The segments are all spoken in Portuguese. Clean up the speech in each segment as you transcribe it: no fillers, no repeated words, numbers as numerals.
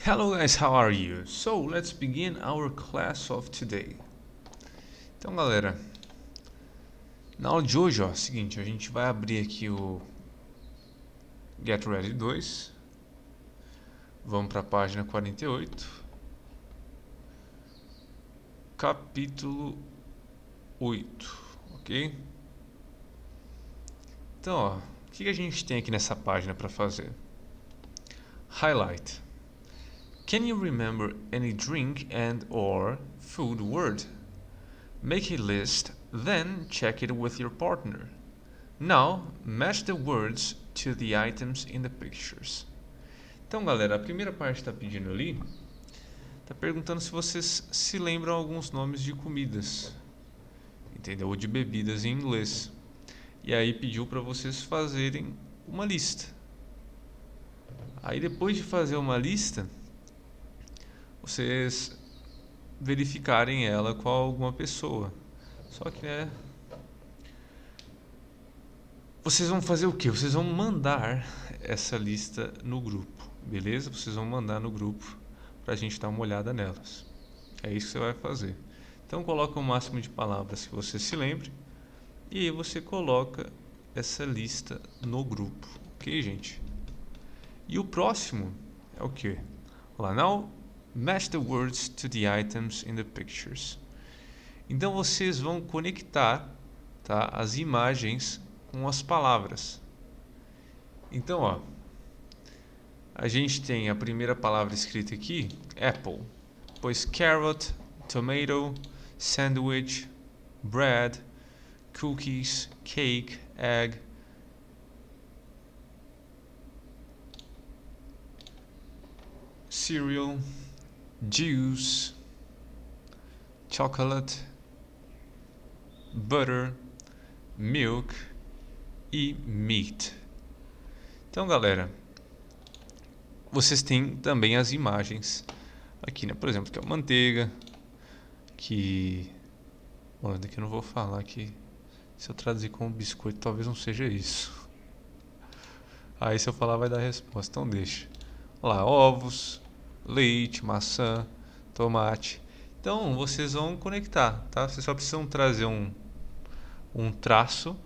Hello guys, how are you? So let's begin our class of today. Então galera, na aula de hoje, seguinte, a gente vai abrir aqui o Get Ready 2. Vamos para a página 48. Capítulo 8, ok? Então, o que a gente tem aqui nessa página para fazer? Highlight. Can you remember any drink and or food word? Make a list, then check it with your partner. Now, match the words to the items in the pictures. Então, galera, a primeira parte está pedindo ali, está perguntando se vocês se lembram alguns nomes de comidas, entendeu? Ou de bebidas em inglês. E aí pediu para vocês fazerem uma lista. Aí depois de fazer uma lista, vocês verificarem ela com alguma pessoa. Só que, vocês vão fazer o quê? Vocês vão mandar essa lista no grupo, beleza? Vocês vão mandar no grupo pra gente dar uma olhada nelas. É isso que você vai fazer. Então coloca o máximo de palavras que você se lembre e aí você coloca essa lista no grupo, ok, gente? E o próximo é o quê? Olha lá, now match the words to the items in the pictures. Então vocês vão conectar, tá, as imagens com as palavras. Então, a gente tem a primeira palavra escrita aqui, apple, pois carrot, tomato, sandwich, bread, cookies, cake, egg, cereal, juice, chocolate, butter, milk e meat. Então, galera, vocês têm também as imagens aqui, né? Por exemplo, que é a manteiga, que... Bom, daqui eu não vou falar que se eu traduzir como biscoito, talvez não seja isso. Aí se eu falar vai dar resposta, então deixa. Olha lá, ovos, leite, maçã, tomate. Então, vocês vão conectar, tá? Vocês só precisam trazer um traço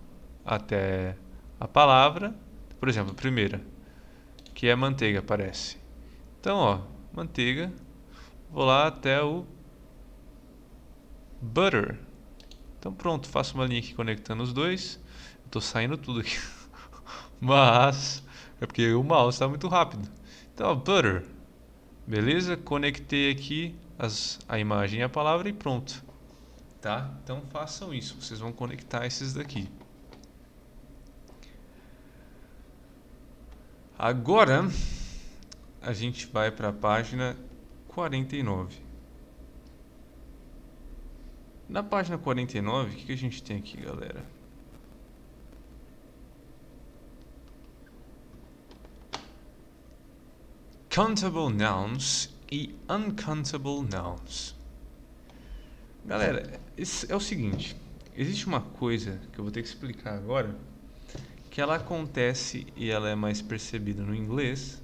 até a palavra. Por exemplo, a primeira, que é manteiga, parece. Então, manteiga. Vou lá até o butter. Então pronto, faço uma linha aqui conectando os dois. Estou saindo tudo aqui. Mas é porque o mouse está muito rápido. Então, butter. Beleza? Conectei aqui a imagem e a palavra e pronto. Tá? Então façam isso. Vocês vão conectar esses daqui. Agora a gente vai para a página 49. Na página 49, o que a gente tem aqui, galera? Countable nouns e uncountable nouns. Galera, é o seguinte, existe uma coisa que eu vou ter que explicar agora, que ela acontece e ela é mais percebida no inglês,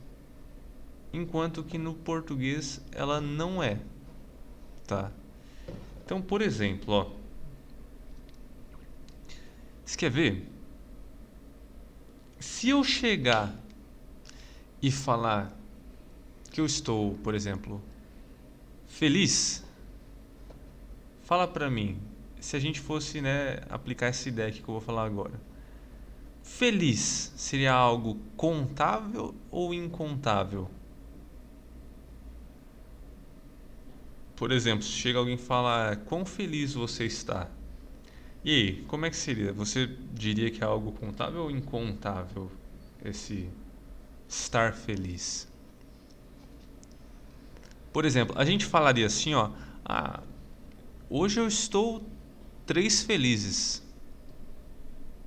enquanto que no português ela não é, tá? Então, por exemplo, você quer ver? Se eu chegar e falar que eu estou, por exemplo, feliz, fala pra mim, se a gente fosse, aplicar essa ideia aqui que eu vou falar agora. Feliz seria algo contável ou incontável? Por exemplo, se chega alguém e fala, quão feliz você está? E aí, como é que seria? Você diria que é algo contável ou incontável esse estar feliz? Por exemplo, a gente falaria assim, hoje eu estou 3 felizes.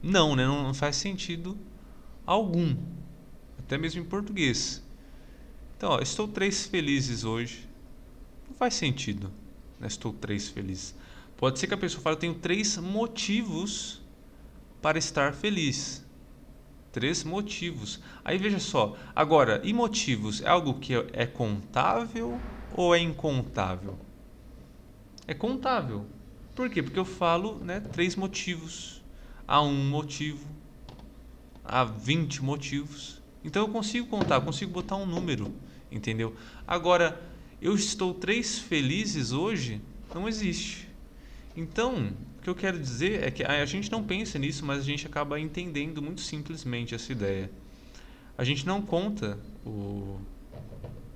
Não, né? Não faz sentido algum. Até mesmo em português. Então, estou 3 felizes hoje. Não faz sentido. Né? Estou 3 felizes. Pode ser que a pessoa fale, eu tenho 3 motivos para estar feliz. 3 motivos. Aí veja só, agora, e motivos é algo que é contável ou é incontável? É contável. Por quê? Porque eu falo, né, 3 motivos. Há um motivo, há 20 motivos. Então eu consigo contar, eu consigo botar um número, entendeu? Agora, eu estou 3 felizes hoje, não existe. Então, o que eu quero dizer é que a gente não pensa nisso, mas a gente acaba entendendo muito simplesmente essa ideia. A gente não conta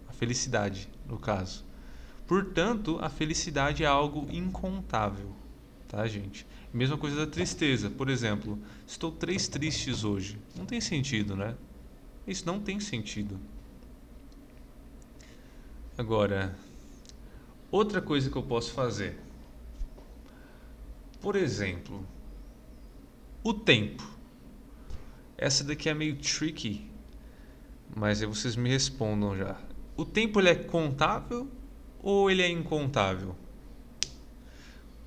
a felicidade, no caso. Portanto, a felicidade é algo incontável, tá, gente? Mesma coisa da tristeza. Por exemplo, estou 3 tristes hoje. Não tem sentido, né? Isso não tem sentido. Agora, outra coisa que eu posso fazer. Por exemplo, o tempo. Essa daqui é meio tricky, mas aí vocês me respondam já. O tempo ele é contável ou ele é incontável?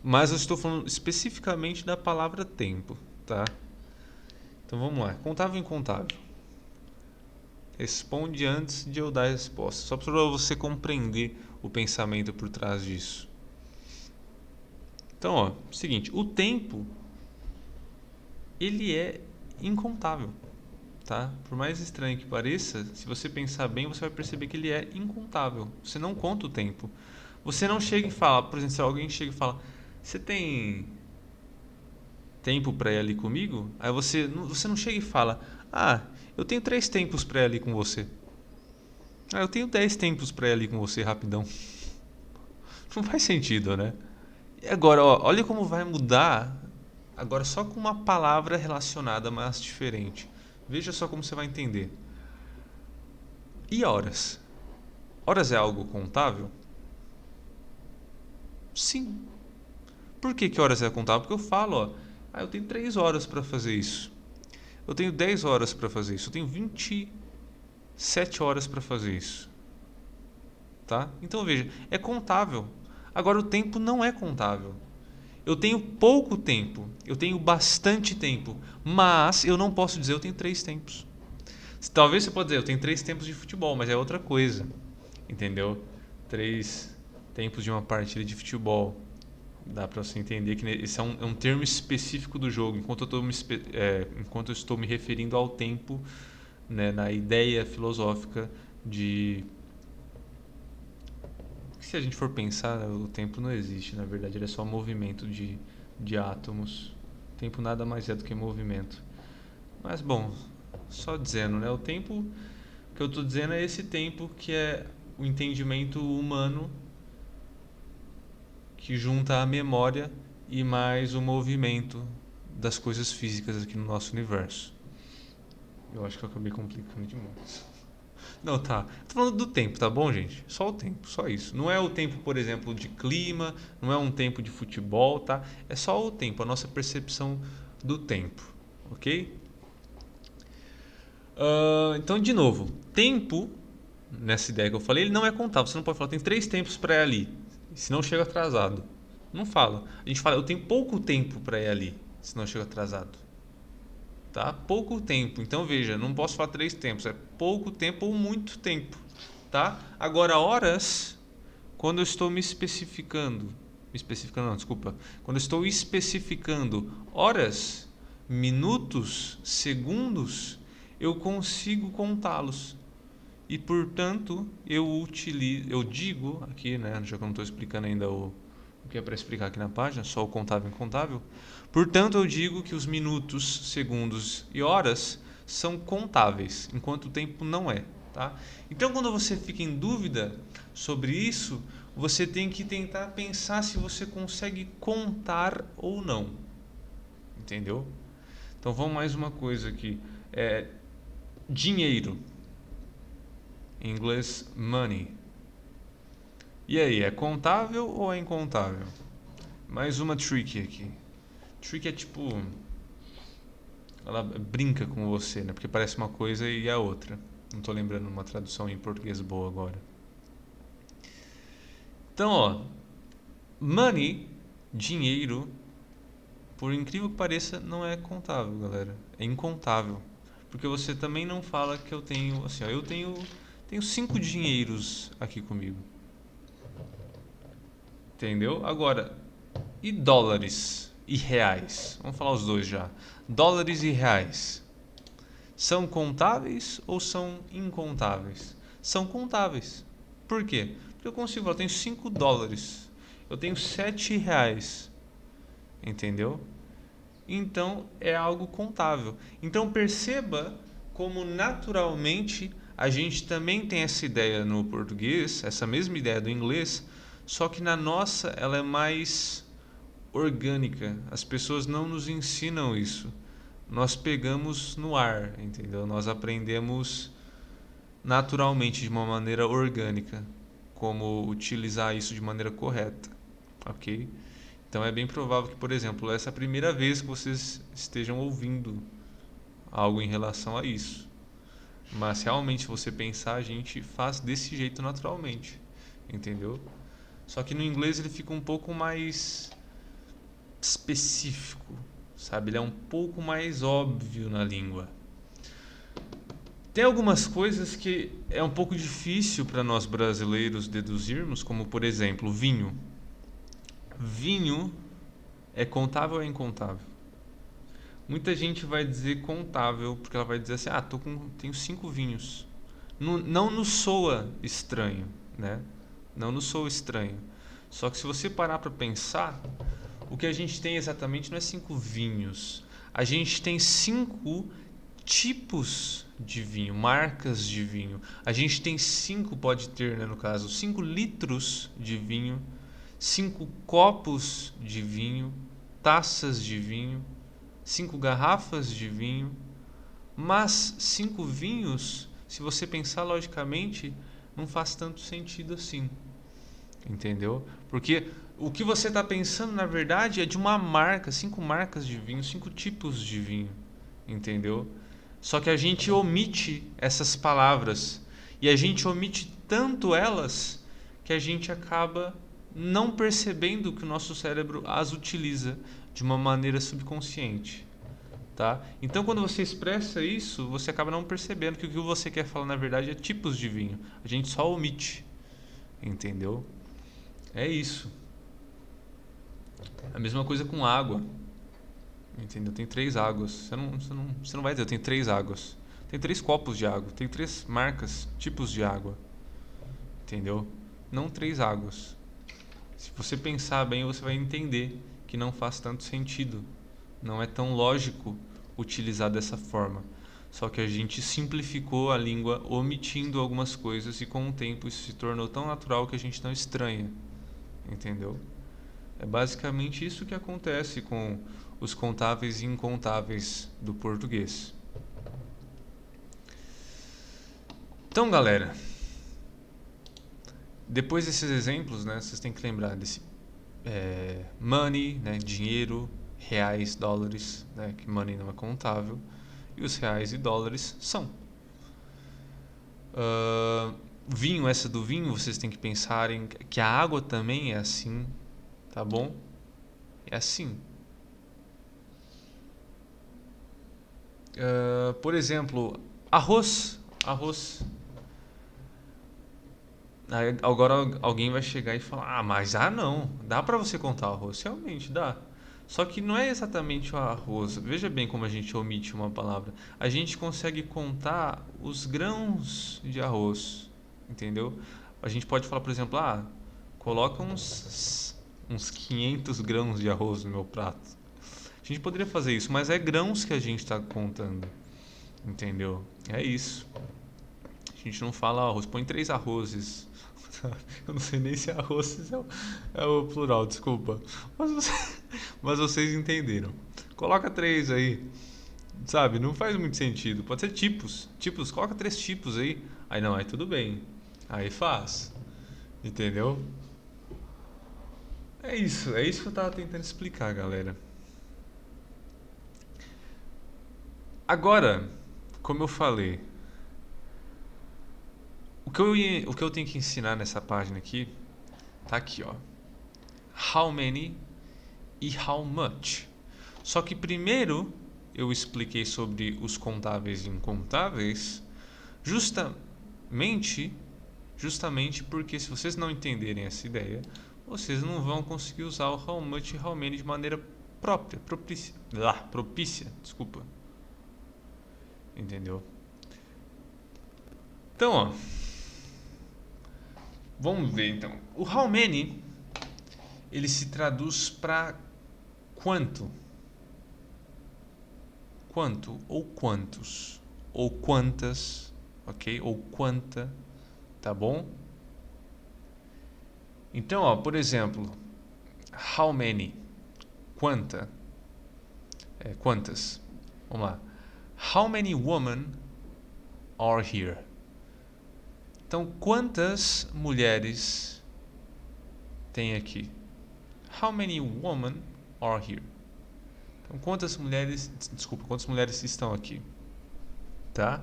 Mas eu estou falando especificamente da palavra tempo, tá? Então vamos lá. Contável ou incontável? Responde antes de eu dar a resposta, só para você compreender o pensamento por trás disso. Então, ó, seguinte, o tempo ele é incontável, tá? Por mais estranho que pareça, se você pensar bem, você vai perceber que ele é incontável. Você não conta o tempo. Você não chega e fala, por exemplo, se alguém chega e fala: "Você tem tempo para ir ali comigo?" Aí você não chega e fala: "Ah, eu tenho 3 tempos para ir ali com você." "Ah, eu tenho 10 tempos para ir ali com você rapidão." Não faz sentido, né? E agora, ó, olha como vai mudar agora só com uma palavra relacionada, mas diferente. Veja só como você vai entender. E horas? Horas é algo contável? Sim. Por que horas é contável? Porque eu falo, ó, eu tenho 3 horas para fazer isso. Eu tenho 10 horas para fazer isso. Eu tenho 27 horas para fazer isso. Tá? Então veja, é contável. Agora o tempo não é contável. Eu tenho pouco tempo, eu tenho bastante tempo, mas eu não posso dizer eu tenho 3 tempos. Talvez você pode dizer eu tenho 3 tempos de futebol, mas é outra coisa, entendeu? 3 tempos de uma partida de futebol. Dá para você entender que esse é um termo específico do jogo, enquanto eu estou me referindo ao tempo, né, na ideia filosófica de que, se a gente for pensar, o tempo não existe, na verdade, ele é só movimento de átomos. O tempo nada mais é do que movimento. Mas bom, só dizendo, né, o tempo que eu estou dizendo é esse tempo que é o entendimento humano que junta a memória e mais o movimento das coisas físicas aqui no nosso universo. Eu acho que eu acabei complicando demais. Não, tá. Tô falando do tempo, tá bom, gente? Só o tempo, só isso. Não é o tempo, por exemplo, de clima, não é um tempo de futebol, tá? É só o tempo, a nossa percepção do tempo, ok? Então, de novo, tempo, nessa ideia que eu falei, ele não é contável. Você não pode falar, tem 3 tempos para ir ali, senão chega atrasado. Não fala. A gente fala, eu tenho pouco tempo para ir ali, senão chega atrasado. Tá? Pouco tempo. Então veja, não posso falar 3 tempos, é pouco tempo ou muito tempo, tá? Agora horas, quando eu estou me especificando não, desculpa. Quando eu estou especificando horas, minutos, segundos, eu consigo contá-los. E portanto, eu digo aqui, né, já que eu não estou explicando ainda o que é para explicar aqui na página, só o contável e incontável. Portanto, eu digo que os minutos, segundos e horas são contáveis, enquanto o tempo não é. Tá? Então, quando você fica em dúvida sobre isso, você tem que tentar pensar se você consegue contar ou não. Entendeu? Então, vamos mais uma coisa aqui. Dinheiro. Em inglês, money. E aí, é contável ou é incontável? Mais uma trick aqui. Trick é tipo, ela brinca com você, né? Porque parece uma coisa e é outra. Não tô lembrando uma tradução em português boa agora. Então, ó, money, dinheiro, por incrível que pareça, não é contável, galera. É incontável. Porque você também não fala que eu tenho, assim, ó, eu tenho 5 dinheiros aqui comigo. Entendeu? Agora, e dólares e reais? Vamos falar os dois já. Dólares e reais. São contáveis ou são incontáveis? São contáveis. Por quê? Porque eu consigo falar, eu tenho 5 dólares. Eu tenho 7 reais. Entendeu? Então é algo contável. Então perceba como naturalmente a gente também tem essa ideia no português, essa mesma ideia do inglês, só que na nossa ela é mais orgânica. As pessoas não nos ensinam isso. Nós pegamos no ar, entendeu? Nós aprendemos naturalmente, de uma maneira orgânica, como utilizar isso de maneira correta, ok? Então é bem provável que, por exemplo, essa é a primeira vez que vocês estejam ouvindo algo em relação a isso. Mas realmente, se você pensar, a gente faz desse jeito naturalmente, entendeu? Só que no inglês ele fica um pouco mais específico, sabe? Ele é um pouco mais óbvio na língua. Tem algumas coisas que é um pouco difícil para nós brasileiros deduzirmos, como por exemplo, vinho. Vinho é contável ou é incontável? Muita gente vai dizer contável, porque ela vai dizer assim: ah, tenho 5 vinhos. Não nos soa estranho, né? Não nos soa estranho. Só que se você parar para pensar, o que a gente tem exatamente não é 5 vinhos. A gente tem 5 tipos de vinho, marcas de vinho. A gente tem 5, pode ter, né, no caso, 5 litros de vinho, 5 copos de vinho, taças de vinho, 5 garrafas de vinho, mas 5 vinhos, se você pensar logicamente, não faz tanto sentido assim, entendeu? Porque o que você está pensando, na verdade, é de uma marca, 5 marcas de vinho, 5 tipos de vinho, entendeu? Só que a gente omite essas palavras e a gente omite tanto elas que a gente acaba não percebendo que o nosso cérebro as utiliza de uma maneira subconsciente, tá? Então, quando você expressa isso, você acaba não percebendo que o que você quer falar na verdade é tipos de vinho. A gente só omite, entendeu? É isso. A mesma coisa com água, entendeu? Tem 3 águas. Você não vai dizer, eu tenho 3 águas. Tem 3 copos de água, tem 3 marcas, tipos de água, entendeu? Não 3 águas. Se você pensar bem, você vai entender que não faz tanto sentido. Não é tão lógico utilizar dessa forma. Só que a gente simplificou a língua omitindo algumas coisas e com o tempo isso se tornou tão natural que a gente não estranha. Entendeu? É basicamente isso que acontece com os contáveis e incontáveis do português. Então, galera, depois desses exemplos, né, vocês têm que lembrar desse money, né, dinheiro, reais, dólares, né, que money não é contável, e os reais e dólares são. Vinho, essa do vinho, vocês têm que pensar em que a água também é assim, tá bom? É assim. Por exemplo, arroz. Aí agora alguém vai chegar e falar: ah, mas não, dá pra você contar o arroz. Realmente dá. Só que não é exatamente o arroz. Veja bem como a gente omite uma palavra. A gente consegue contar os grãos de arroz, entendeu? A gente pode falar, por exemplo, coloca uns 500 grãos de arroz no meu prato. A gente poderia fazer isso, mas é grãos que a gente está contando, entendeu? É isso. A gente não fala arroz, põe 3 arrozes. Eu não sei nem se arroz é o plural, desculpa. Mas vocês entenderam. Coloca 3 aí, sabe? Não faz muito sentido. Pode ser tipos. Tipos, coloca 3 tipos aí. Aí não, aí tudo bem. Aí faz. Entendeu? É isso que eu tava tentando explicar, galera. Agora, como eu falei, o que eu tenho que ensinar nessa página aqui, tá aqui, ó. How many e how much. Só que primeiro eu expliquei sobre os contáveis e incontáveis? Justamente porque se vocês não entenderem essa ideia, vocês não vão conseguir usar o how much e how many de maneira propícia, desculpa. Entendeu? Então, ó, vamos ver então. O how many ele se traduz para quanto? Quanto ou quantos ou quantas, ok? Ou quanta, tá bom? Então, ó, por exemplo, how many, quanta, quantas. Vamos lá. How many women are here? Então, quantas mulheres tem aqui? How many women are here? Então, quantas mulheres estão aqui? Tá?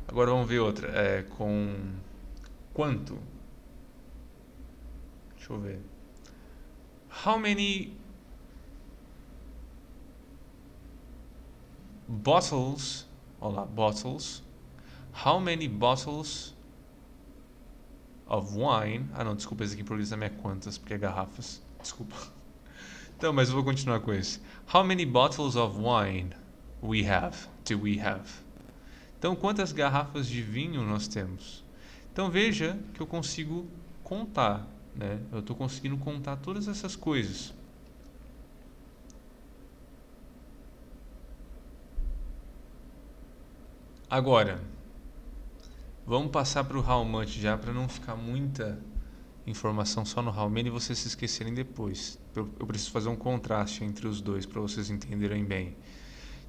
Agora vamos ver outra. Com quanto? Deixa eu ver. How many bottles? Olha lá, bottles. How many bottles of wine? Ah, não, desculpa, esse aqui em português também é quantas, porque é garrafas. Desculpa. Então, mas eu vou continuar com esse. How many bottles of wine do we have? Então, quantas garrafas de vinho nós temos? Então, veja que eu consigo contar, né? Eu estou conseguindo contar todas essas coisas. Agora, vamos passar para o how much já, para não ficar muita informação só no how many e vocês se esquecerem depois. Eu preciso fazer um contraste entre os dois para vocês entenderem bem.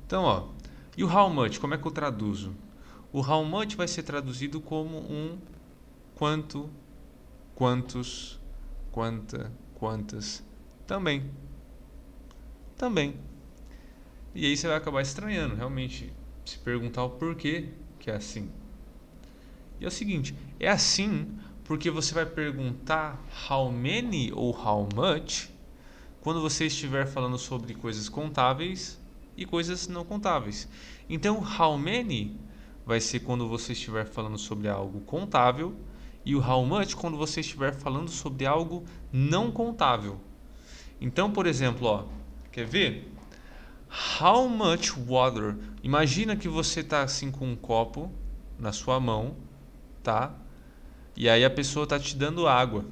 Então, ó, e o how much, como é que eu traduzo? O how much vai ser traduzido como um quanto, quantos, quanta, quantas, também. Também. E aí você vai acabar estranhando, realmente, se perguntar o porquê que é assim. E é o seguinte, é assim porque você vai perguntar how many ou how much quando você estiver falando sobre coisas contáveis e coisas não contáveis. Então, how many vai ser quando você estiver falando sobre algo contável e o how much quando você estiver falando sobre algo não contável. Então, por exemplo, ó, quer ver? How much water? Imagina que você está assim com um copo na sua mão, tá? E aí a pessoa está te dando água.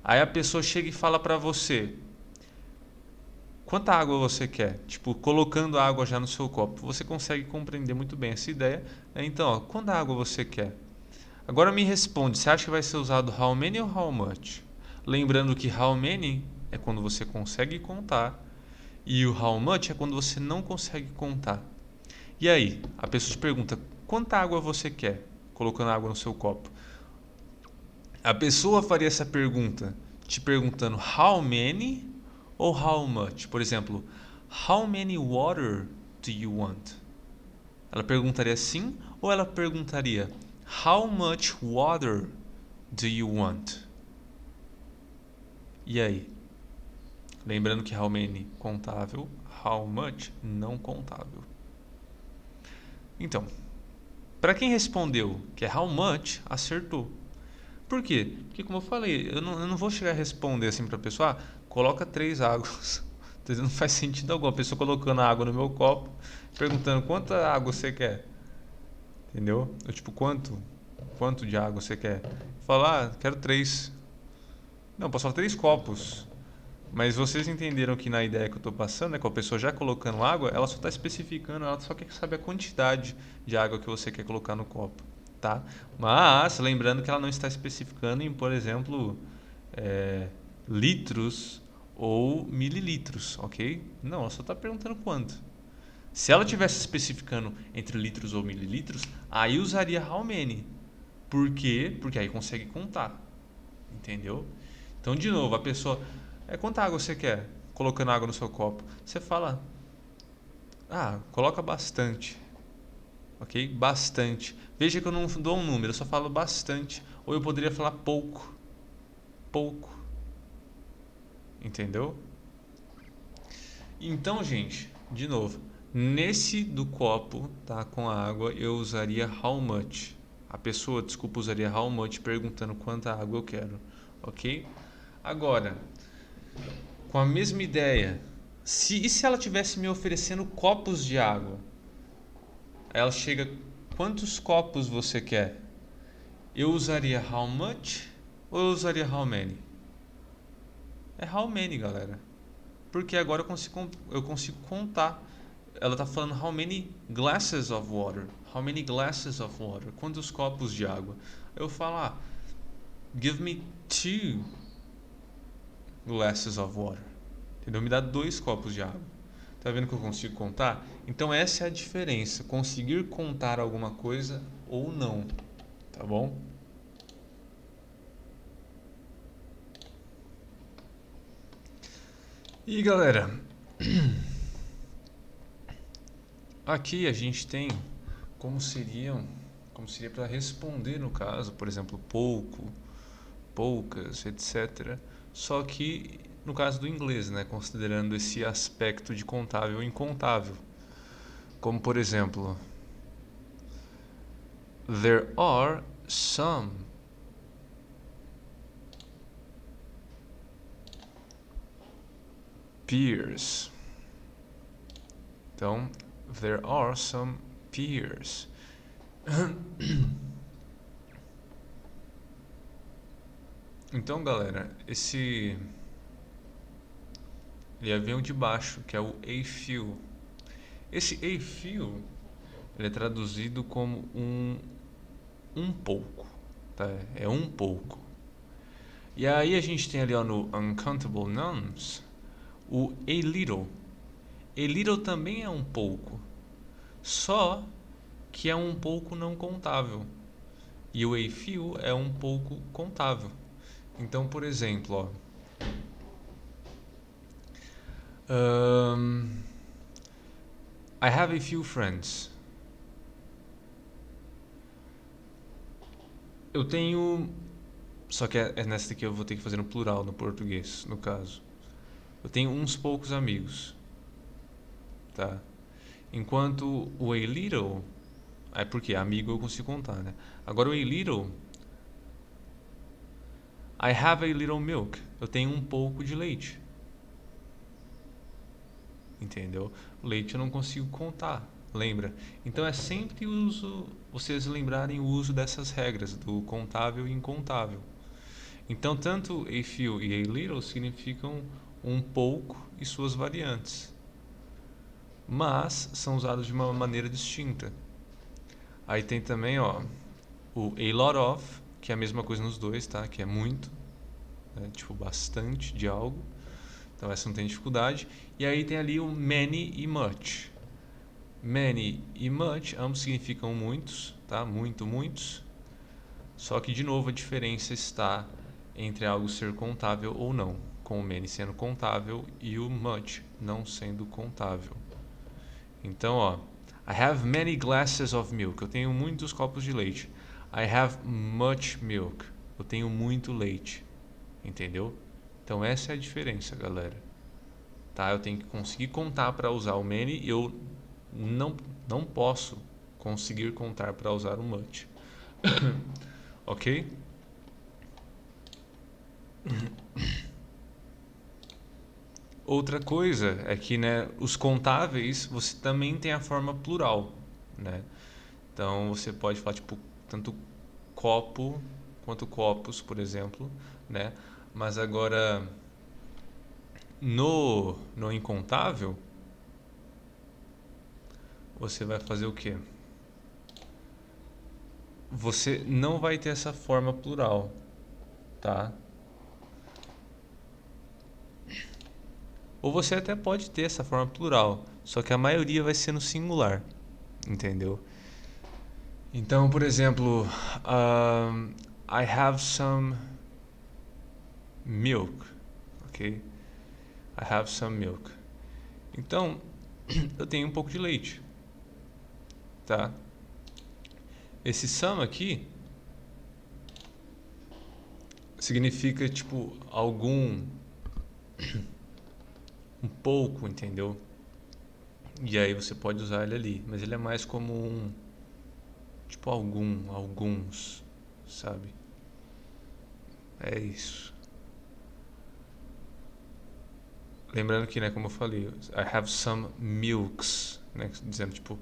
Aí a pessoa chega e fala para você: quanta água você quer? Tipo, colocando água já no seu copo. Você consegue compreender muito bem essa ideia. Então, ó, quanta água você quer? Agora me responde, você acha que vai ser usado how many ou how much? Lembrando que how many é quando você consegue contar e o how much é quando você não consegue contar. E aí, a pessoa te pergunta, quanta água você quer? Colocando água no seu copo. A pessoa faria essa pergunta te perguntando how many ou how much? Por exemplo, how many water do you want? Ela perguntaria sim ou ela perguntaria how much water do you want? E aí? Lembrando que how many contável, how much não contável. Então, para quem respondeu que é how much, acertou. Por quê? Porque, como eu falei, eu não vou chegar a responder assim para a pessoa, coloca 3 águas. Não faz sentido algum. A pessoa colocando água no meu copo, perguntando quanta água você quer. Entendeu? Eu, tipo, quanto de água você quer? Falar, quero 3. Não, posso falar 3 copos. Mas vocês entenderam que na ideia que eu estou passando, com a pessoa já colocando água, ela só está especificando, ela só quer saber a quantidade de água que você quer colocar no copo, tá? Mas lembrando que ela não está especificando em, por exemplo, litros ou mililitros, ok? Não, ela só está perguntando quanto. Se ela tivesse especificando entre litros ou mililitros, aí usaria how many. Por quê? Porque aí consegue contar, entendeu? Então, de novo, a pessoa... quanta água você quer? Colocando água no seu copo. Você fala... coloca bastante. Ok? Bastante. Veja que eu não dou um número, eu só falo bastante. Ou eu poderia falar pouco. Pouco. Entendeu? Então, gente, De novo, nesse do copo, tá, com a água, eu usaria how much. A pessoa, desculpa, usaria how much perguntando quanta água eu quero, ok? Agora, com a mesma ideia, e se ela tivesse me oferecendo copos de água? Aí ela chega, quantos copos você quer? Eu usaria how much ou eu usaria how many? É how many, galera. Porque agora eu consigo contar. Ela está falando how many glasses of water. How many glasses of water? Quantos copos de água? Eu falo, give me 2 glasses of water. Entendeu? Me dá 2 copos de água. Tá vendo que eu consigo contar? Então essa é a diferença. Conseguir contar alguma coisa ou não. Tá bom? E galera, aqui a gente tem como seria para responder no caso, por exemplo, pouco, poucas, etc. Só que no caso do inglês, né, considerando esse aspecto de contável e incontável. Como por exemplo, there are some peers. Então, there are some peers. Então, galera, ele vem de baixo, que é o a few. Esse a few, ele é traduzido como um pouco, tá? É um pouco. E aí a gente tem ali ó, no uncountable nouns o a little. A little também é um pouco, só que é um pouco não contável. E o a few é um pouco contável. Então, por exemplo, ó, I have a few friends. Eu tenho. Só que é nessa daqui eu vou ter que fazer no plural, no português, no caso. Eu tenho uns poucos amigos, tá? Enquanto o a little, é porque amigo eu consigo contar, né? Agora o a little, I have a little milk. Eu tenho um pouco de leite. Entendeu? O leite eu não consigo contar, lembra? Então é sempre vocês lembrarem o uso dessas regras do contável e incontável. Então tanto a few e a little significam um pouco e suas variantes, mas são usados de uma maneira distinta. Aí tem também, ó, o a lot of, que é a mesma coisa nos dois, tá? Que é muito, né? Tipo bastante de algo. Então essa não tem dificuldade. E aí tem ali o many e much. Many e much, ambos significam muitos, tá? Muito, muitos. Só que de novo a diferença está entre algo ser contável ou não, com o many sendo contável e o much não sendo contável. Então, ó, I have many glasses of milk. Eu tenho muitos copos de leite. I have much milk. Eu tenho muito leite. Entendeu? Então essa é a diferença, galera. Tá? Eu tenho que conseguir contar para usar o many e eu não posso conseguir contar para usar o much. Ok? Outra coisa é que, né, os contáveis você também tem a forma plural, né? Então você pode falar tipo tanto copo quanto copos, por exemplo, né? Mas agora no incontável você vai fazer o quê? Você não vai ter essa forma plural, tá? Ou você até pode ter essa forma plural, só que a maioria vai ser no singular, entendeu? Então, por exemplo, I have some milk, ok? I have some milk. Então, eu tenho um pouco de leite, tá? Esse some aqui significa tipo algum, um pouco, entendeu? E aí você pode usar ele ali, mas ele é mais como um, tipo alguns, sabe? É isso. Lembrando que, né, como eu falei, I have some milks, né, dizendo tipo,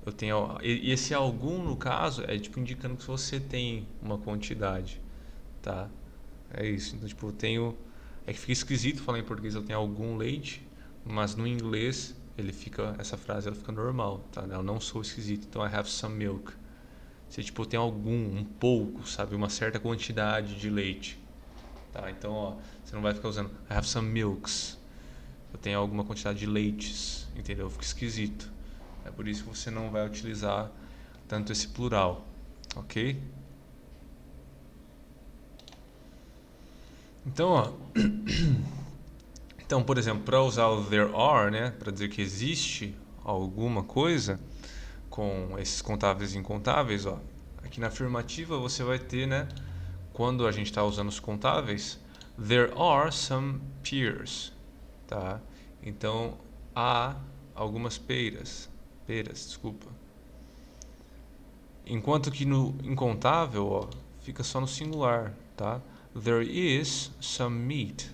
eu tenho, e esse algum no caso é tipo indicando que você tem uma quantidade, tá? É isso. Então, tipo, eu tenho, é que fica esquisito falar em português eu tenho algum leite, mas no inglês ele fica, essa frase ela fica normal, tá? Eu não sou esquisito, então I have some milk. Você tipo tem algum, um pouco, sabe, uma certa quantidade de leite, tá? Então, ó, você não vai ficar usando I have some milks. Eu tenho alguma quantidade de leites, entendeu? Fica esquisito. É por isso que você não vai utilizar tanto esse plural, ok? Então, ó, então, por exemplo, para usar o there are, né, para dizer que existe alguma coisa com esses contáveis e incontáveis, ó, aqui na afirmativa você vai ter, né, quando a gente está usando os contáveis, there are some pears, tá? Então, há algumas peras, desculpa. Enquanto que no incontável, ó, fica só no singular, tá? There is some meat.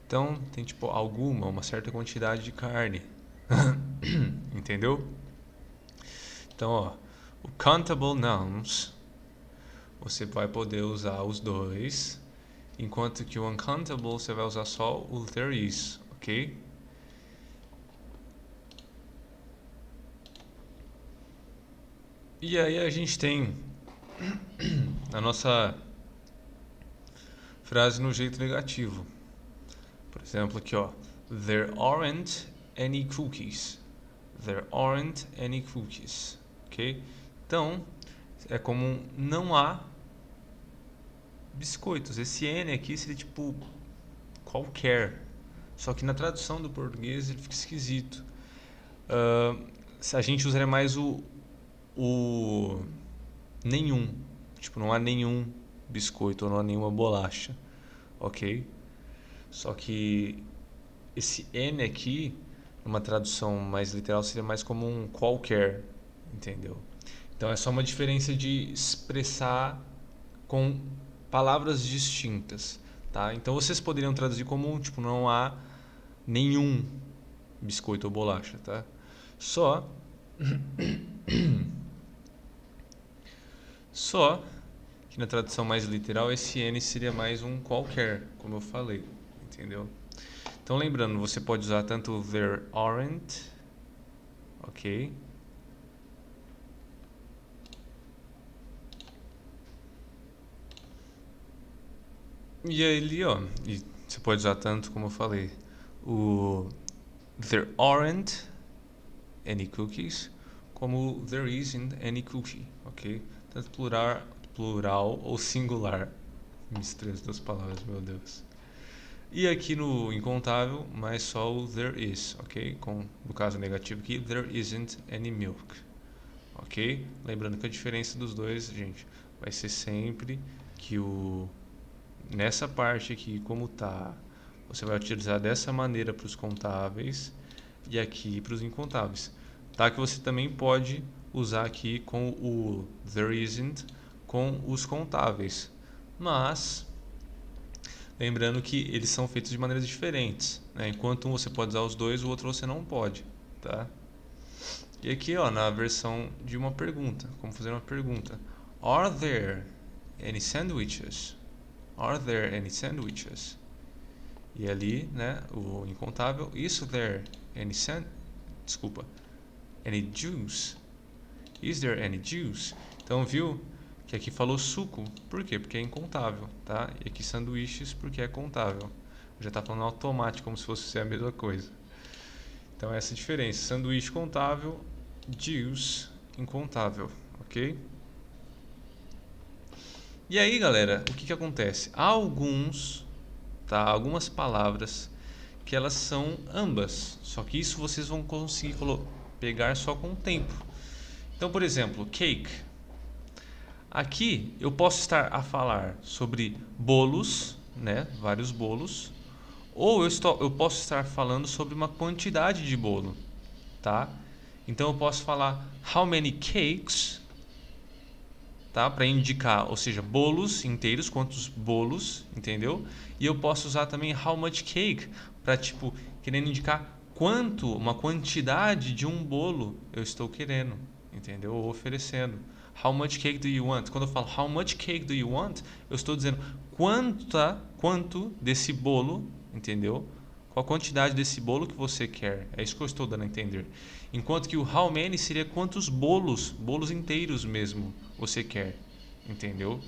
Então, tem tipo alguma, uma certa quantidade de carne. Entendeu? Então, ó, o countable nouns, você vai poder usar os dois, enquanto que o uncountable você vai usar só o there is, ok? E aí a gente tem a nossa frase no jeito negativo. Por exemplo, aqui, ó, there aren't any cookies. There aren't any cookies, ok? Então, é como não há biscoitos. Esse N aqui seria tipo qualquer. Só que na tradução do português ele fica esquisito. A gente usaria mais o nenhum. Tipo, não há nenhum biscoito ou não há nenhuma bolacha, ok? Só que esse N aqui, numa tradução mais literal, seria mais como um qualquer, entendeu? Então é só uma diferença de expressar com palavras distintas, tá? Então vocês poderiam traduzir como, tipo, não há nenhum biscoito ou bolacha, tá? Só Só que na tradução mais literal esse N seria mais um qualquer, como eu falei, entendeu? Então lembrando, você pode usar tanto there aren't, ok? E aí ali, ó, e você pode usar tanto como eu falei, o there aren't any cookies, como there isn't any cookie, ok? Tanto plural ou singular. Misturei as duas palavras, meu Deus. E aqui no incontável, mais só o there is, ok? No caso negativo aqui, there isn't any milk, ok? Lembrando que a diferença dos dois, gente, vai ser sempre que nessa parte aqui, como tá, você vai utilizar dessa maneira para os contáveis e aqui para os incontáveis. Tá? Que você também pode usar aqui com o there isn't com os contáveis. Mas lembrando que eles são feitos de maneiras diferentes, né? Enquanto um você pode usar os dois, o outro você não pode, tá? E aqui, ó, na versão de uma pergunta, como fazer uma pergunta. Are there any sandwiches? Are there any sandwiches? E ali, né, o incontável, is there any desculpa, any juice? Is there any juice? Então, viu que aqui falou suco. Por quê? Porque é incontável, tá? E aqui sanduíches porque é contável. Já está falando automático, como se fosse a mesma coisa. Então, essa é a diferença. Sanduíche contável, juice incontável, ok? E aí, galera, o que que acontece? Há algumas palavras que elas são ambas. Só que isso vocês vão conseguir pegar só com o tempo. Então, por exemplo, cake. Aqui eu posso estar a falar sobre bolos, né? Vários bolos. Ou eu posso estar falando sobre uma quantidade de bolo. tá? Então eu posso falar how many cakes, tá? Para indicar, ou seja, bolos inteiros, quantos bolos, entendeu? E eu posso usar também how much cake para tipo querendo indicar quanto, uma quantidade de um bolo eu estou querendo, entendeu? Ou oferecendo. How much cake do you want? Quando eu falo how much cake do you want, eu estou dizendo quanto desse bolo, entendeu? Qual a quantidade desse bolo que você quer? É isso que eu estou dando a entender. Enquanto que o how many seria quantos bolos inteiros mesmo você quer, entendeu?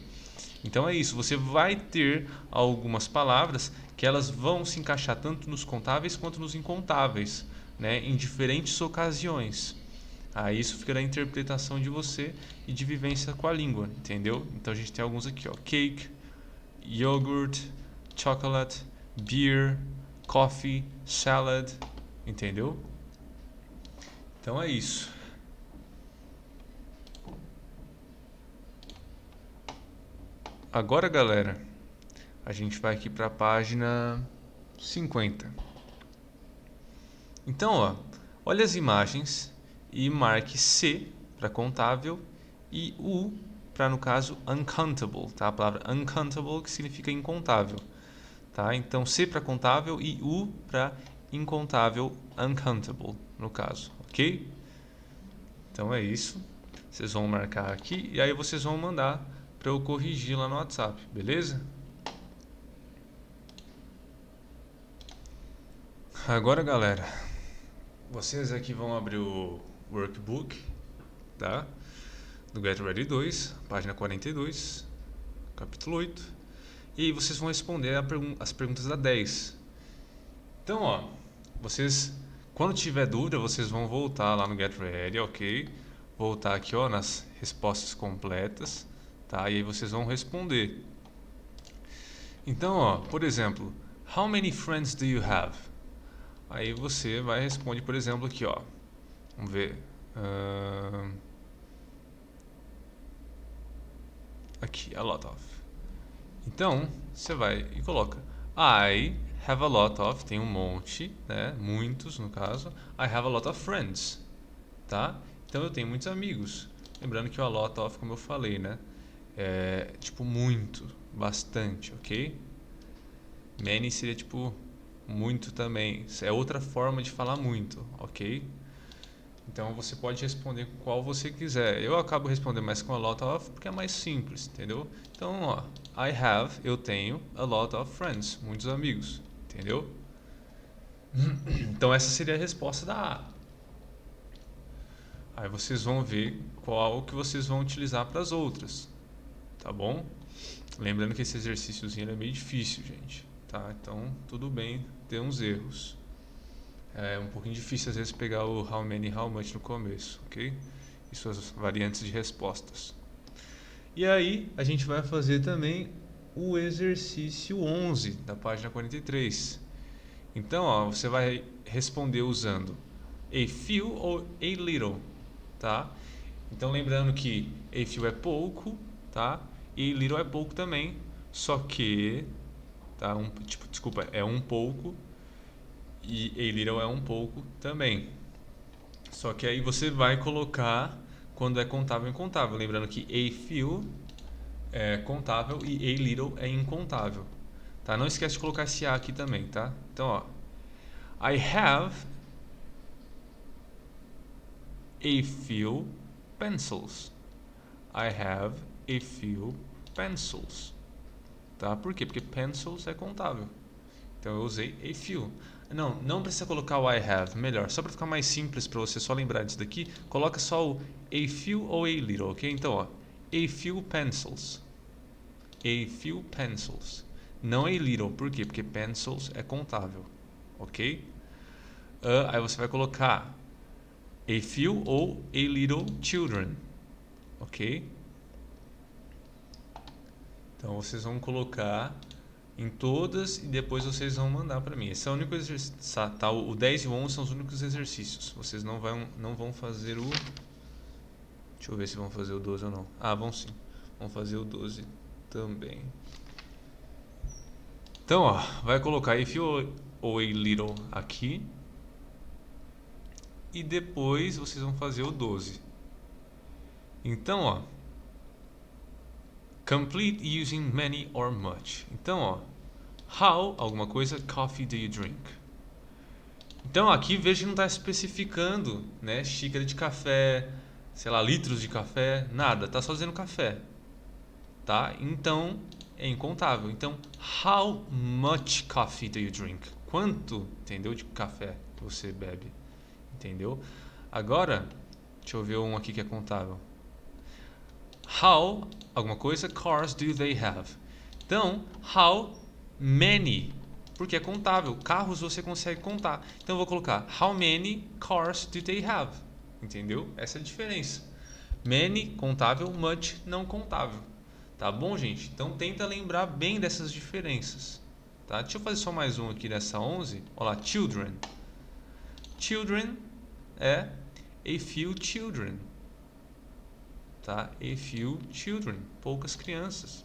Então é isso, você vai ter algumas palavras que elas vão se encaixar tanto nos contáveis quanto nos incontáveis, né, em diferentes ocasiões. Aí isso fica da interpretação de você e de vivência com a língua, entendeu? Então a gente tem alguns aqui, ó: cake, yogurt, chocolate, beer, coffee, salad, entendeu? Então é isso. Agora, galera, a gente vai aqui para a página 50. Então, ó, olha as imagens e marque C para contável e U para, no caso, uncountable, tá? A palavra uncountable que significa incontável, tá? Então, C para contável e U para incontável, uncountable, no caso, ok? Então é isso. Vocês vão marcar aqui e aí vocês vão mandar para eu corrigir lá no WhatsApp, beleza? Agora, galera, vocês aqui vão abrir o workbook, tá? Do Get Ready 2, página 42, capítulo 8. E aí vocês vão responder as perguntas da 10. Então, ó, vocês, quando tiver dúvida, vocês vão voltar lá no Get Ready, ok? Voltar aqui, ó, nas respostas completas, tá? E aí vocês vão responder. Então, ó, por exemplo, how many friends do you have? Aí você vai responder, por exemplo, aqui, ó. Vamos ver. Aqui, a lot of. Então, você vai e coloca I have a lot of, tem um monte, né? Muitos, no caso. I have a lot of friends, tá? Então, eu tenho muitos amigos. Lembrando que o a lot of, como eu falei, né? É tipo muito, bastante, ok? Many seria tipo muito também. É outra forma de falar muito, ok? Então você pode responder com qual você quiser. Eu acabo respondendo mais com a lot of porque é mais simples, entendeu? Então, ó, I have, eu tenho a lot of friends, muitos amigos, entendeu? Então essa seria a resposta da A. Aí vocês vão ver qual que vocês vão utilizar para as outras, tá bom? Lembrando que esse exercíciozinho é meio difícil, gente, tá? Então, tudo bem ter uns erros. É um pouquinho difícil às vezes pegar o how many e how much no começo, ok? E suas variantes de respostas. E aí, a gente vai fazer também o exercício 11 da página 43. Então, ó, você vai responder usando a few ou a little, tá? Então, lembrando que a few é pouco, tá? E a little é pouco também, só que, tá? Desculpa, é um pouco e a little é um pouco também. Só que aí você vai colocar quando é contável e incontável. Lembrando que a few é contável e a little é incontável. Tá? Não esquece de colocar esse A aqui também, tá? Então, ó. I have a few pencils. I have a few pencils. Tá? Por quê? Porque pencils é contável. Então eu usei a few. Não precisa colocar o I have, melhor. Só para ficar mais simples para você só lembrar disso daqui, coloca só o a few ou a little, ok? Então, ó, a few pencils. A few pencils. Não a little, por quê? Porque pencils é contável, ok? Aí você vai colocar a few ou a little children, ok? Então vocês vão colocar em todas e depois vocês vão mandar para mim. Esse é o único exercício, tá? O 10 e o 11 são os únicos exercícios. Vocês não vão fazer o... Deixa eu ver se vão fazer o 12 ou não. Ah, vão sim. Vão fazer o 12 também. Então, ó, vai colocar if ou a little aqui. e depois vocês vão fazer o 12. Então, ó, complete using many or much. Então, ó, how, alguma coisa, coffee do you drink? Então, aqui veja que não está especificando, né, xícara de café, sei lá, litros de café, nada, tá só dizendo café, tá? Então, é incontável. Então, how much coffee do you drink? Quanto, entendeu, de café você bebe, entendeu? Agora, deixa eu ver um aqui que é contável. How, alguma coisa, cars do they have? Então, how many, porque é contável. Carros você consegue contar. Então, eu vou colocar how many cars do they have? Entendeu? Essa é a diferença. Many, contável, much, não contável. Tá bom, gente? Então, tenta lembrar bem dessas diferenças. Tá? Deixa eu fazer só mais um aqui nessa 11. Olha lá, children. Children é a few children. Tá? A few children. Poucas crianças.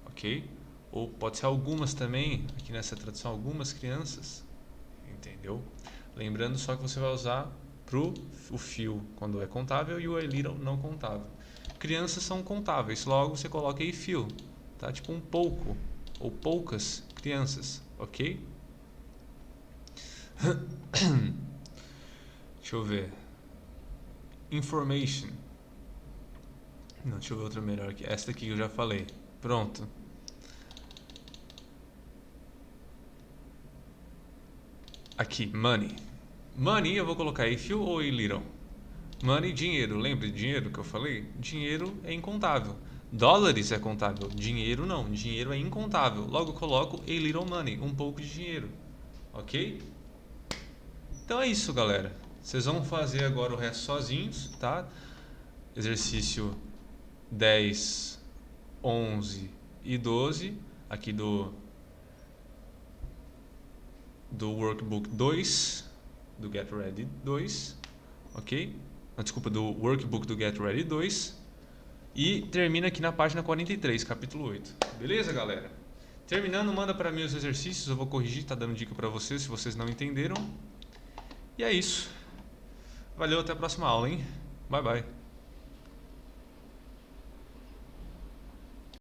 Ok? Ou pode ser algumas também. Aqui nessa tradução, algumas crianças. Entendeu? Lembrando só que você vai usar o few quando é contável e o a little não contável. Crianças são contáveis, logo você coloca a few, tá? Tipo um pouco ou poucas crianças, ok? Deixa eu ver. Information. Não, deixa eu ver outra melhor aqui. Essa daqui que eu já falei. Pronto. Aqui, money. Money eu vou colocar a few ou a little? Money, dinheiro. Lembra de dinheiro que eu falei? Dinheiro é incontável. Dólares é contável. Dinheiro não. Dinheiro é incontável. Logo eu coloco a little money. Um pouco de dinheiro. Ok? Então é isso, galera. Vocês vão fazer agora o resto sozinhos, tá? Exercício 10, 11 e 12. Aqui do Workbook 2. Do Get Ready 2. Ok? Desculpa, do Workbook do Get Ready 2 e termina aqui na página 43, capítulo 8. Beleza, galera? Terminando, manda para mim os exercícios, eu vou corrigir, tá dando dica para vocês se vocês não entenderam. E é isso. Valeu, até a próxima aula, hein? Bye, bye.